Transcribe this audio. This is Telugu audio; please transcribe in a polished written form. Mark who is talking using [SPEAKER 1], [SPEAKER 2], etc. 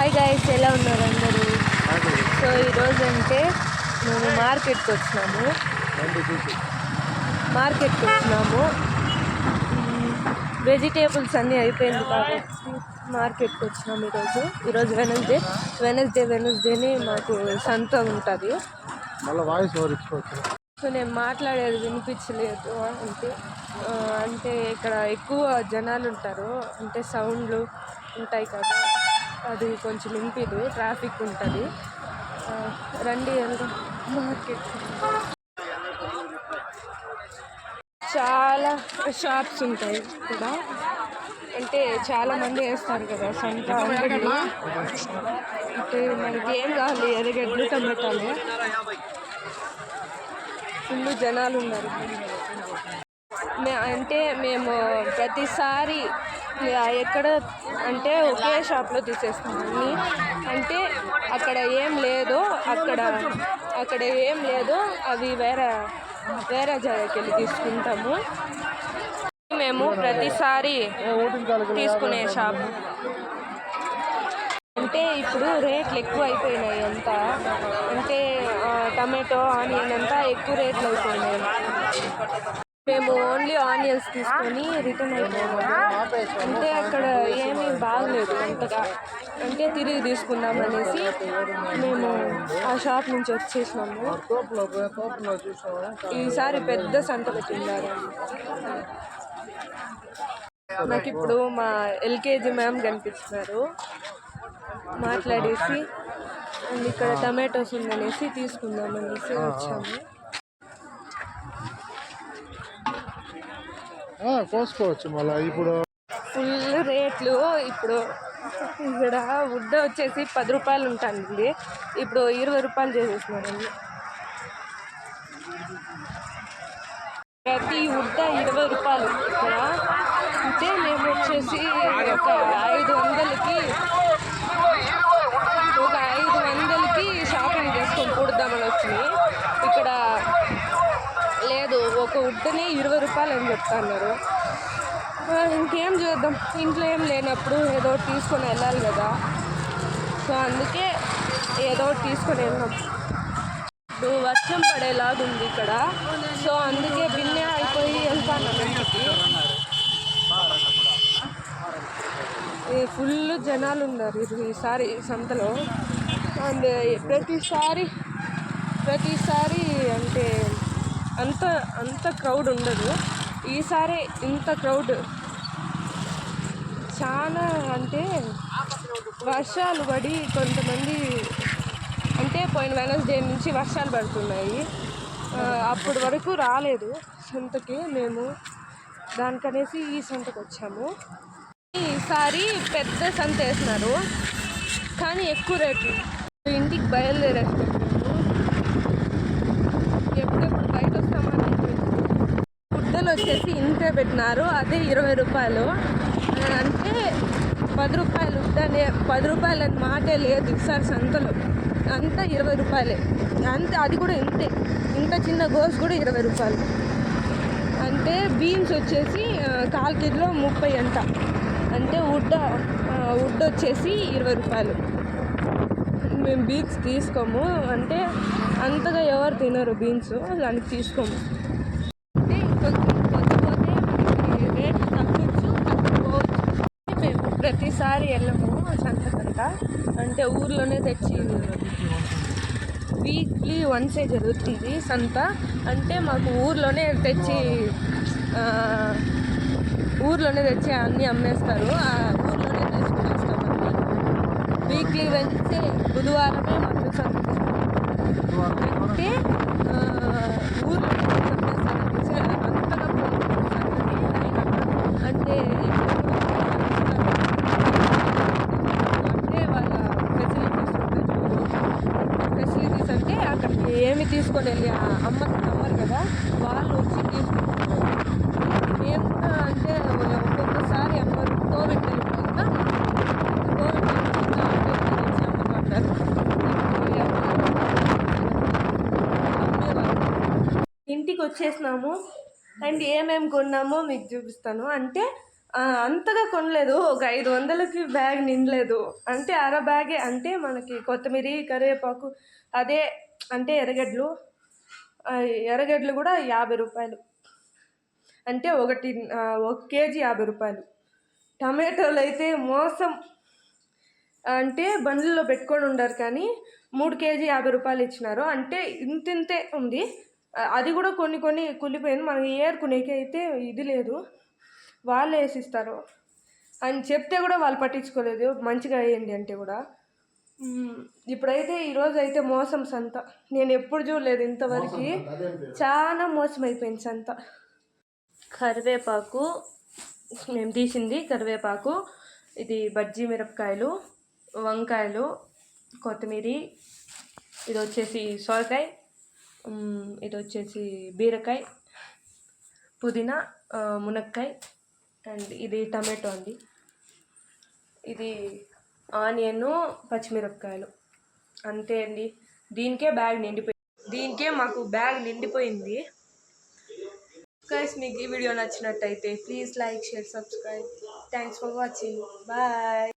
[SPEAKER 1] హాయ్ గైస్, ఎలా ఉన్నారు అందరూ? సో ఈరోజు అంటే మేము మార్కెట్కి వచ్చినాము. వెజిటేబుల్స్ అన్నీ అయిపోయింది కాబట్టి మార్కెట్కి వచ్చినాము. ఈరోజు వెనస్డేని మాకు సంత ఉంటుంది. సో నేను మాట్లాడేది వినిపించలేదు అంటే ఇక్కడ ఎక్కువ జనాలు ఉంటారు, అంటే సౌండ్లు ఉంటాయి కదా, అది కొంచెం వినిపిదు, ట్రాఫిక్ ఉంటుంది. రండి మార్కెట్. చాలా షాప్స్ ఉంటాయి ఇక్కడ, అంటే చాలామంది వేస్తారు కదా సంత అంగడిలో. అంటే మనకి ఏం కావాలి, ఎర్రగడ్డలు, టమాటాలు. ఫుల్ జనాలు ఉన్నారు. అంటే మేము ప్రతిసారి ఎక్కడ అంటే ఒకే షాప్లో తీసేస్తాము. అంటే అక్కడ ఏం లేదో అవి వేరే జాగాకి వెళ్ళి తీసుకుంటాము. మేము ప్రతిసారి తీసుకునే షాప్. అంటే ఇప్పుడు రేట్లు ఎక్కువ అయిపోయినాయి అంతా, అంటే టమాటో, ఆనియన్ అంతా ఎక్కువ రేట్లు అయిపోయినాయి. మేము ఓన్లీ ఆనియన్స్ తీసుకొని రిటర్న్ అయిపోయాము. అంటే అక్కడ ఏమీ బాగలేదు అంతగా, అంటే తిరిగి తీసుకుందాం అనేసి మేము ఆ షాప్ నుంచి వచ్చేసినాము. ఈసారి పెద్ద సంత పెట్టిండారు. నాకు ఇప్పుడు మా ఎల్కేజీ మ్యామ్ కనిపిస్తున్నారు. మాట్లాడేసి ఇక్కడ టమాటోస్ ఉందనేసి తీసుకుందామనేసి వచ్చాము.
[SPEAKER 2] కోసుకోవచ్చు మళ్ళీ. ఇప్పుడు
[SPEAKER 1] ఫుల్ రేట్లు. ఇప్పుడు ఇక్కడ వుడ్ వచ్చేసి 10 రూపాయలు ఉంటుంది, ఇప్పుడు 20 రూపాయలు చేసేసినారండి. ప్రతి వుడ్ 20 రూపాయలు ఇక్కడ. అంటే మేము వచ్చేసి ఒక 500కి షాపింగ్ చేసుకొని కూడదామని వచ్చినాయి. ఇక్కడ లేదు, ఒక వుడ్ని 20 రూపాయలు అని చెప్తున్నారు. ఇంకేం చేద్దాం, ఇంట్లో ఏం లేనప్పుడు ఏదో తీసుకొని వెళ్ళాలి కదా. సో అందుకే ఏదో తీసుకొని వెళ్ళాం. ఇప్పుడు వర్షం పడేలాగుంది ఇక్కడ, సో అందుకే బిన్నే అయిపోయి వెళ్తాను ఇంటికి. ఫుల్ జనాలు ఉన్నారు ఈసారి సంతలో. అండ్ ప్రతిసారి అంటే అంత క్రౌడ్ ఉండదు. ఈసారి ఇంత క్రౌడ్. చాలా అంటే వర్షాలు పడి కొంతమంది, అంటే పోయిన వెనస్డే నుంచి వర్షాలు పడుతున్నాయి. అప్పటి వరకు రాలేదు సంతకి. మేము దానికనేసి ఈ సంతకు వచ్చాము. ఈసారి పెద్ద సంత వేసినారు, కానీ ఎక్కువ రేట్లు. ఇంటికి బయలుదేరేస్తాము. ఎప్పుడెప్పుడు బయట వస్తామని గుడ్డలు వచ్చేసి ఇంతే పెట్టినారు, అదే 20 రూపాయలు. అంటే 10 రూపాయలు ఉద్దనే, 10 రూపాయలు అని మాటే లేదు ఈసారి సంతలో. అంతా 20 రూపాయలే. అంతే, అది కూడా ఇంత చిన్న గోస్ కూడా 20 రూపాయలు. అంటే బీన్స్ వచ్చేసి 1/4 కిలో 30 అంట. అంటే వుడ్ వచ్చేసి 20 రూపాయలు. మేము బీన్స్ తీసుకోము, అంటే అంతగా ఎవరు తినరు బీన్స్, దానికి తీసుకోము. అంటే ఇంకొంచెం కొద్దిపోతే మనకి రేట్ తగ్గొచ్చు. మేము ప్రతిసారి వెళ్ళము సంతకంతా, అంటే ఊర్లోనే తెచ్చి వీక్లీ వన్సే జరుగుతుంది సంత. అంటే మాకు ఊర్లోనే తెచ్చి అన్నీ అమ్మేస్తారు. ఊర్లోనే తీసుకుని వస్తామని. వీక్లీ వెన్స్డే బుధవారమే మాకు సంత. అంటే ఊర్లో అంతగా అంటే వాళ్ళ ఫెసిలిటీస్ అంటే అక్కడికి ఏమి తీసుకొని వెళ్ళి అమ్మరు కదా, వాళ్ళు వచ్చి తీసుకుంటారు. మేము కూడా అంటే ఒక్కొక్కసారి అమ్మరు. కోవిడ్ ఇంటికి వచ్చేసినాము. అండ్ ఏమేమి కొన్నామో మీకు చూపిస్తాను. అంటే అంతగా కొనలేదు, ఒక 500కి బ్యాగ్ నిండలేదు. అంటే అర బ్యాగే, అంటే మనకి కొత్తిమీర కరివేపాకు అదే, అంటే ఎర్రగడ్డలు కూడా 50 రూపాయలు, అంటే ఒకటి 1 కేజీ 50 రూపాయలు. టమాటోలు అయితే మోసం, అంటే బండ్లలో పెట్టుకొని ఉండారు కానీ 3 కేజీ 50 రూపాయలు ఇచ్చినారు. అంటే ఇంతింతే ఉంది, అది కూడా కొన్ని కొన్ని కుళ్ళిపోయింది. మనం ఏరుకునేకి అయితే ఇది లేదు, వాళ్ళు వేసిస్తారు అని చెప్తే కూడా వాళ్ళు పట్టించుకోలేదు, మంచిగా వేయండి అంటే కూడా. ఇప్పుడైతే ఈరోజు అయితే మోసం సంత, నేను ఎప్పుడు చూడలేదు ఇంతవరకు, చాలా మోసం అయిపోయింది సంత. కరివేపాకు మేము తీసింది కరివేపాకు, ఇది బజ్జీ మిరపకాయలు, వంకాయలు, కొత్తిమీర, ఇది వచ్చేసి సొరకాయ, ఇది వచ్చేసి బీరకాయ, పుదీనా, మునక్కాయ, అండ్ ఇది టమాటో అండి, ఇది ఆనియన్, పచ్చిమిరపకాయలు. అంతే అండి, దీనికే మాకు బ్యాగ్ నిండిపోయింది. గైస్, మీకు ఈ వీడియో నచ్చినట్టయితే please like, share, subscribe. Thanks for watching. Bye.